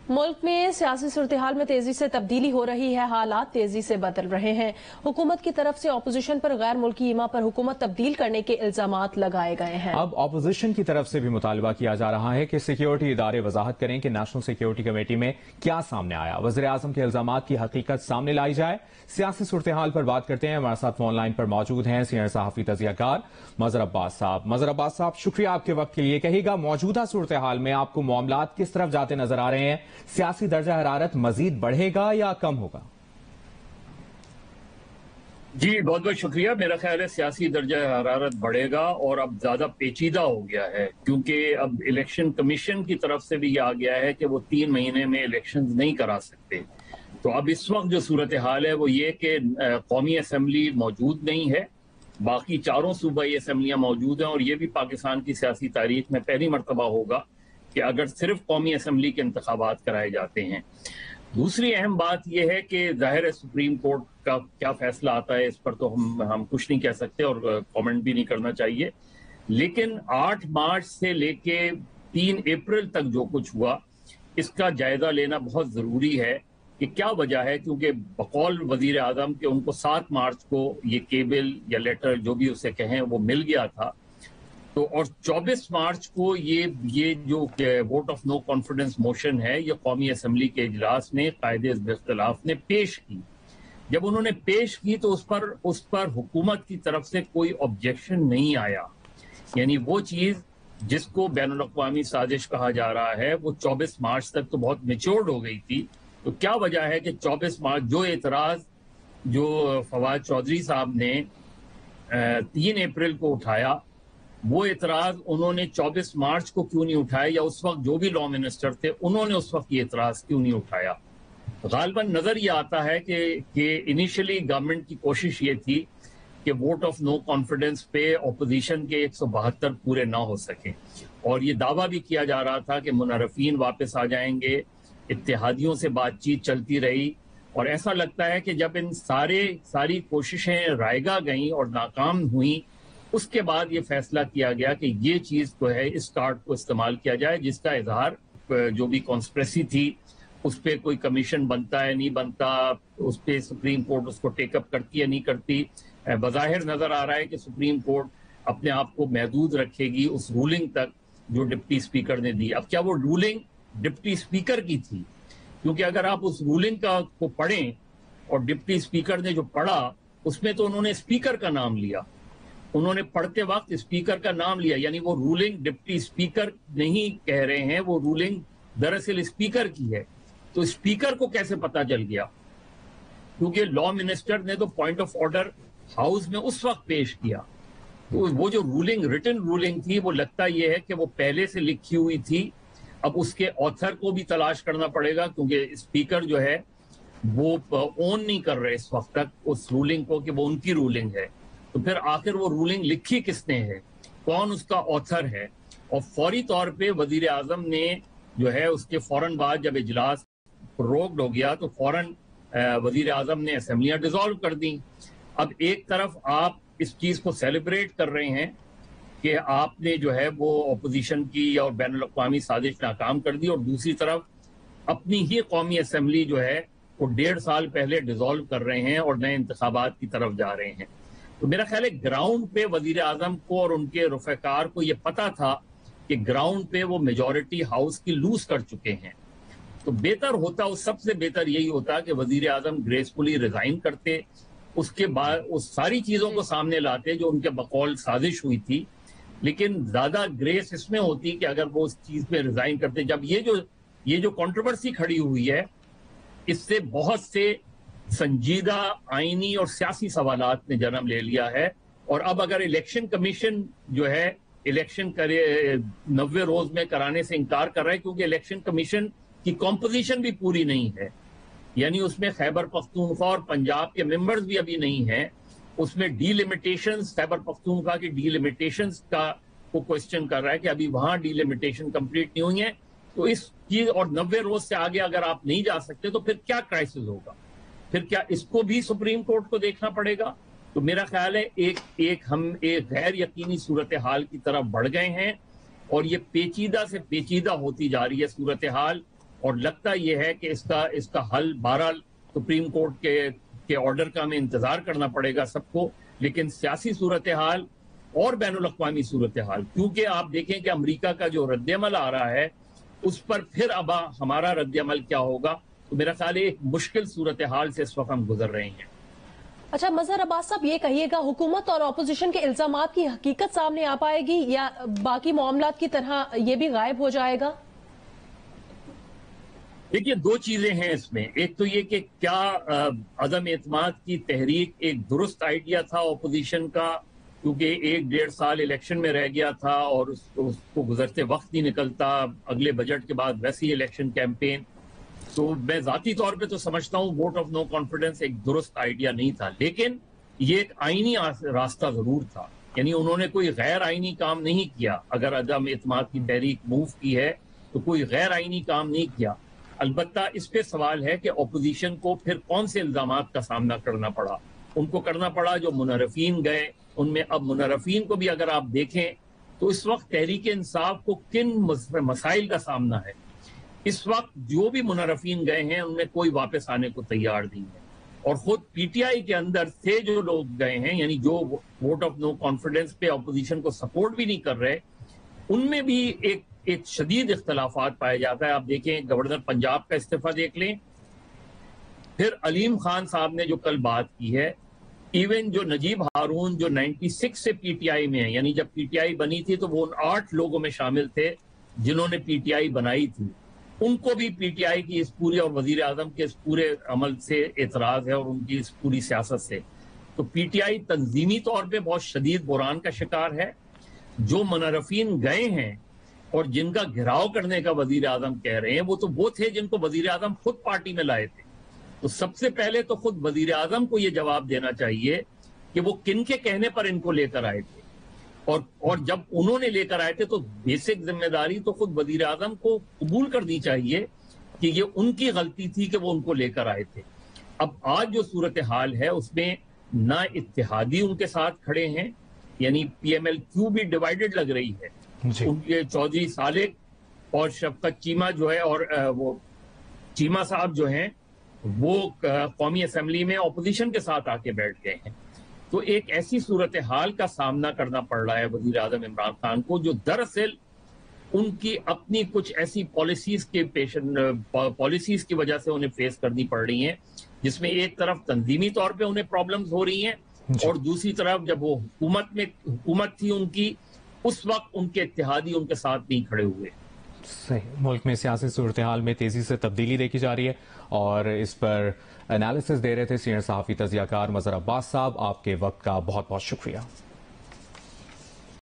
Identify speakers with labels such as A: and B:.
A: मुल्क में सियासी सूरत-ए-हाल में तेजी से तब्दीली हो रही है, हालात तेजी से बदल रहे हैं। हुकूमत की तरफ से अपोजिशन पर गैर मुल्की ईमा पर हुकूमत तब्दील करने के इल्जामात लगाए गए हैं।
B: अब अपोजिशन की तरफ से भी मुतालबा किया जा रहा है कि सिक्योरिटी इदारे वजाहत करें कि नेशनल सिक्योरिटी कमेटी में क्या सामने आया। वज़ीर आज़म के इल्जामात की हकीकत सामने लाई जाए। सियासी सूरत-ए-हाल पर बात करते हैं। हमारे साथ फोन लाइन पर मौजूद हैं सीनियर सहाफ़ी तज़कियाकार मज़हर अब्बास साहब। मज़हर अब्बास साहब, शुक्रिया आपके वक्त के लिए। कहिएगा, मौजूदा सूरत-ए-हाल में आपको मामलात किस तरफ जाते नजर आ रहे हैं? सियासी दर्जा हरारत मजीद बढ़ेगा या कम होगा?
C: जी, बहुत बहुत शुक्रिया। मेरा ख्याल है सियासी दर्जा हरारत बढ़ेगा और अब ज्यादा पेचीदा हो गया है, क्योंकि अब इलेक्शन कमीशन की तरफ से भी आ गया है कि वो 3 महीने में इलेक्शन नहीं करा सकते। तो अब इस वक्त जो सूरत हाल है वो ये कि कौमी असम्बली मौजूद नहीं है, बाकी चारों सूबाई असम्बलियां मौजूद हैं, और ये भी पाकिस्तान की सियासी तारीख में पहली मरतबा होगा कि अगर सिर्फ कौमी असम्बली के इंतखाबात कराए जाते हैं। दूसरी अहम बात यह है कि जाहिर है सुप्रीम कोर्ट का क्या फैसला आता है इस पर तो हम कुछ नहीं कह सकते और कमेंट भी नहीं करना चाहिए, लेकिन 8 मार्च से लेके 3 अप्रैल तक जो कुछ हुआ इसका जायजा लेना बहुत जरूरी है कि क्या वजह है, क्योंकि बकौल वजीर आजम के उनको 7 मार्च को ये केबल या लेटर जो भी उसे कहें वो मिल गया था, तो और 24 मार्च को ये जो vote of no confidence motion है ये कौमी असम्बली के इजलास में कायदे इख्तिलाफ ने पेश की। जब उन्होंने पेश की तो उस पर हुकूमत की तरफ से कोई ऑब्जेक्शन नहीं आया, यानी वो चीज जिसको बैनुल अक़वामी साजिश कहा जा रहा है वो 24 मार्च तक तो बहुत मेच्योर्ड हो गई थी। तो क्या वजह है कि 24 मार्च जो एतराज जो फवाद चौधरी साहब ने 3 अप्रैल को उठाया वो एतराज उन्होंने 24 मार्च को क्यों नहीं उठाया, या उस वक्त जो भी लॉ मिनिस्टर थे उन्होंने उस वक्त ये एतराज क्यों नहीं उठाया? गालिबन नजर ये आता है कि इनिशियली गवर्नमेंट की कोशिश ये थी कि वोट ऑफ नो कॉन्फिडेंस पे अपोजिशन के 172 पूरे ना हो सके, और ये दावा भी किया जा रहा था कि मुनर्रफीन वापस आ जाएंगे। इत्तेहादियों से बातचीत चलती रही और ऐसा लगता है कि जब इन सारी कोशिशें रायगा गईं और नाकाम हुई, उसके बाद ये फैसला किया गया कि ये चीज जो है इस कार्ड को इस्तेमाल किया जाए, जिसका इजहार जो भी कॉन्स्पिरेसी थी उस पर कोई कमीशन बनता है नहीं बनता, उस पर सुप्रीम कोर्ट उसको टेकअप करती है नहीं करती। बज़ाहिर नजर आ रहा है कि सुप्रीम कोर्ट अपने आप को महदूद रखेगी उस रूलिंग तक जो डिप्टी स्पीकर ने दी। अब क्या वो रूलिंग डिप्टी स्पीकर की थी? क्योंकि अगर आप उस रूलिंग को पढ़ें और डिप्टी स्पीकर ने जो पढ़ा उसमें तो उन्होंने स्पीकर का नाम लिया, उन्होंने पढ़ते वक्त स्पीकर का नाम लिया, यानी वो रूलिंग डिप्टी स्पीकर नहीं कह रहे हैं, वो रूलिंग दरअसल स्पीकर की है। तो स्पीकर को कैसे पता चल गया? क्योंकि लॉ मिनिस्टर ने तो पॉइंट ऑफ ऑर्डर हाउस में उस वक्त पेश किया, तो वो जो रूलिंग रिटन रूलिंग थी वो लगता यह है कि वो पहले से लिखी हुई थी। अब उसके ऑथर को भी तलाश करना पड़ेगा, क्योंकि स्पीकर जो है वो ओन नहीं कर रहे इस वक्त तक उस रूलिंग को कि वो उनकी रूलिंग है। तो फिर आखिर वो रूलिंग लिखी किसने है, कौन उसका ऑथर है? और फौरी तौर पे वजीर आजम ने जो है उसके फौरन बाद जब इजलास रोक्ड हो गया तो फौरन वजीर आजम ने असेंबलियां डिसॉल्व कर दी। अब एक तरफ आप इस चीज को सेलिब्रेट कर रहे हैं कि आपने जो है वो अपोजिशन की और बैनुल अक़वामी साजिश नाकाम कर दी, और दूसरी तरफ अपनी ही कौमी असेंबली जो है वो 1.5 साल पहले डिसॉल्व कर रहे हैं और नए इंतखाबात की तरफ जा रहे हैं। तो मेरा ख्याल है ग्राउंड पे वजीर आजम को और उनके रफ़ेकार को ये पता था कि ग्राउंड पे वो मेजॉरिटी हाउस की लूज कर चुके हैं। तो बेहतर होता, उस सबसे बेहतर यही होता कि वजीर आजम ग्रेसफुली रिजाइन करते, उसके बाद उस सारी चीजों को सामने लाते जो उनके बकौल साजिश हुई थी। लेकिन ज्यादा ग्रेस इसमें होती कि अगर वो उस चीज पे रिजाइन करते। जब ये जो कंट्रोवर्सी खड़ी हुई है इससे बहुत से संजीदा आईनी और सियासी सवालात ने जन्म ले लिया है, और अब अगर इलेक्शन कमीशन जो है इलेक्शन करे 90 रोज में कराने से इनकार कर रहा है, क्योंकि इलेक्शन कमीशन की कॉम्पोजिशन भी पूरी नहीं है, यानी उसमें खैबर पख्तूनख्वा और पंजाब के मेंबर्स भी अभी नहीं हैं, उसमें डीलिमिटेशंस खैबर पख्तूनख्वा की डीलिमिटेशंस का को क्वेश्चन कर रहा है कि अभी वहां डीलिमिटेशन कंप्लीट नहीं हुई है। तो इस चीज और 90 रोज से आगे अगर आप नहीं जा सकते तो फिर क्या क्राइसिस होगा? फिर क्या इसको भी सुप्रीम कोर्ट को देखना पड़ेगा? तो मेरा ख्याल है हम एक गैर यकीनी सूरत हाल की तरफ बढ़ गए हैं, और ये पेचीदा से पेचीदा होती जा रही है सूरत हाल। اور لگتا یہ ہے کہ اس کا حل 12 سپریم کورٹ کے آرڈر کا ہمیں انتظار کرنا پڑے گا سب کو. لیکن سیاسی صورتحال اور بین الاقوامی صورتحال، کیونکہ آپ دیکھیں کہ امریکہ کا جو رد عمل آ رہا ہے اس پر پھر اب ہمارا رد عمل کیا ہوگا، تو میرا خیال ہے ایک مشکل صورتحال سے اس وقت ہم گزر رہے ہیں.
A: اچھا مظہر عباس صاحب، یہ کہیے گا حکومت اور اپوزیشن کے الزامات کی حقیقت سامنے آ پائے گی یا باقی معاملات کی طرح یہ بھی غائب ہو جائے گا؟
C: دیکھیے، دو چیزیں ہیں اس میں. ایک تو یہ کہ کیا عدم اعتماد کی تحریک ایک درست آئیڈیا تھا اپوزیشن کا، کیونکہ 1.5 سال الیکشن میں رہ گیا تھا اور اس کو گزرتے وقت نہیں نکلتا، اگلے بجٹ کے بعد ویسی الیکشن کیمپین. تو میں ذاتی طور پہ تو سمجھتا ہوں ووٹ آف نو کانفیڈنس ایک درست آئیڈیا نہیں تھا، لیکن یہ ایک آئینی راستہ ضرور تھا. یعنی انہوں نے کوئی غیر آئینی کام نہیں کیا. اگر عدم اعتماد کی تحریک موو کی ہے تو کوئی غیر آئینی کام نہیں کیا. البتہ اس پہ سوال ہے کہ اپوزیشن کو پھر کون سے الزامات کا سامنا کرنا پڑا. ان کو کرنا پڑا جو منحرفین گئے. ان میں اب منحرفین کو بھی اگر آپ دیکھیں تو اس وقت تحریک انصاف کو کن مسائل کا سامنا ہے. اس وقت جو بھی منحرفین گئے ہیں ان میں کوئی واپس آنے کو تیار نہیں ہے، اور خود پی ٹی آئی کے اندر سے جو لوگ گئے ہیں، یعنی جو ووٹ آف نو کانفیڈنس پہ اپوزیشن کو سپورٹ بھی نہیں کر رہے، ان میں بھی ایک شدید اختلافات پائے جاتا ہے. آپ دیکھیں گورنر پنجاب کا استعفیٰ دیکھ لیں، پھر علیم خان صاحب نے جو کل بات کی ہے، ایون جو نجیب ہارون جو 96 سے پی ٹی آئی میں ہیں، یعنی جب پی ٹی آئی بنی تھی تو وہ ان 8 لوگوں میں شامل تھے جنہوں نے پی ٹی آئی بنائی تھی، ان کو بھی پی ٹی آئی کی اس پورے اور وزیر اعظم کے اس پورے عمل سے اعتراض ہے اور ان کی اس پوری سیاست سے. تو پی ٹی آئی تنظیمی طور پہ بہت شدید بحران کا شکار ہے. جو منحرفین گئے ہیں اور جن کا گھراؤ کرنے کا وزیر اعظم کہہ رہے ہیں، وہ تو وہ تھے جن کو وزیر اعظم خود پارٹی میں لائے تھے. تو سب سے پہلے تو خود وزیر اعظم کو یہ جواب دینا چاہیے کہ وہ کن کے کہنے پر ان کو لے کر آئے تھے، اور جب انہوں نے لے کر آئے تھے تو بیسک ذمہ داری تو خود وزیر اعظم کو قبول کرنی چاہیے کہ یہ ان کی غلطی تھی کہ وہ ان کو لے کر آئے تھے. اب آج جو صورتحال ہے اس میں نہ اتحادی ان کے ساتھ کھڑے ہیں، یعنی پی ایم ایل کیو بھی ڈیوائیڈڈ لگ رہی ہے. ان کے چودھری صالح اور شفقت چیمہ جو ہے، اور وہ چیمہ صاحب جو ہیں، وہ قومی اسمبلی میں اپوزیشن کے ساتھ آ کے بیٹھ گئے ہیں. تو ایک ایسی صورتحال کا سامنا کرنا پڑ رہا ہے وزیر اعظم عمران خان کو، جو دراصل ان کی اپنی کچھ ایسی پالیسیز کی وجہ سے انہیں فیس کرنی پڑ رہی ہیں، جس میں ایک طرف تنظیمی طور پہ انہیں پرابلمز ہو رہی ہیں، اور دوسری طرف جب وہ حکومت تھی ان کی، اس وقت ان کے اتحادی ان کے ساتھ نہیں کھڑے ہوئے.
B: صحیح. ملک میں سیاسی صورتحال میں تیزی سے تبدیلی دیکھی جا رہی ہے، اور اس پر انالیسس دے رہے تھے سینئر صحافی تجزیہ کار مظہر عباس صاحب. آپ کے وقت کا بہت بہت شکریہ.